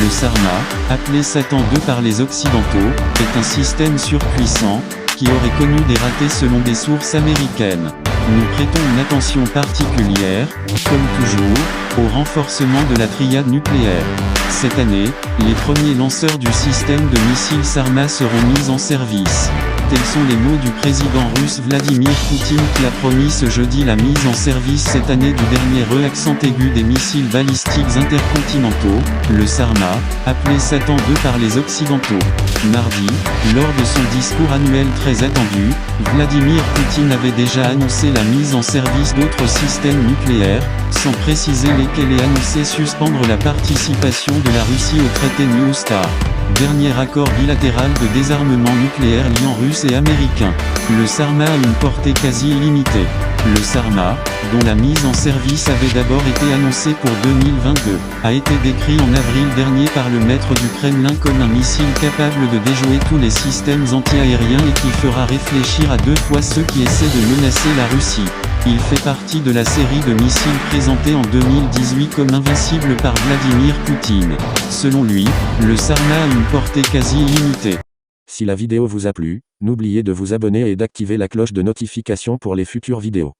Le Sarma, appelé Satan II par les Occidentaux, est un système surpuissant, qui aurait connu des ratés selon des sources américaines. Nous prêtons une attention particulière, comme toujours, au renforcement de la triade nucléaire. Cette année, les premiers lanceurs du système de missiles Sarma seront mis en service. Tels sont les mots du président russe Vladimir Poutine qui a promis ce jeudi la mise en service cette année du dernier accent aigu des missiles balistiques intercontinentaux, le Sarma, appelé Satan II par les Occidentaux. Mardi, lors de son discours annuel très attendu, Vladimir Poutine avait déjà annoncé la mise en service d'autres systèmes nucléaires, sans préciser lesquels et annoncé suspendre la participation de la Russie au traité New START. Dernier accord bilatéral de désarmement nucléaire liant Russes et Américains. Le Sarma a une portée quasi illimitée. Le Sarma, dont la mise en service avait d'abord été annoncée pour 2022, a été décrit en avril dernier par le maître du Kremlin comme un missile capable de déjouer tous les systèmes anti-aériens et qui fera réfléchir à deux fois ceux qui essaient de menacer la Russie. Il fait partie de la série de missiles présentés en 2018 comme invincibles par Vladimir Poutine. Selon lui, le Sarma a une portée quasi illimitée. Si la vidéo vous a plu, n'oubliez de vous abonner et d'activer la cloche de notification pour les futures vidéos.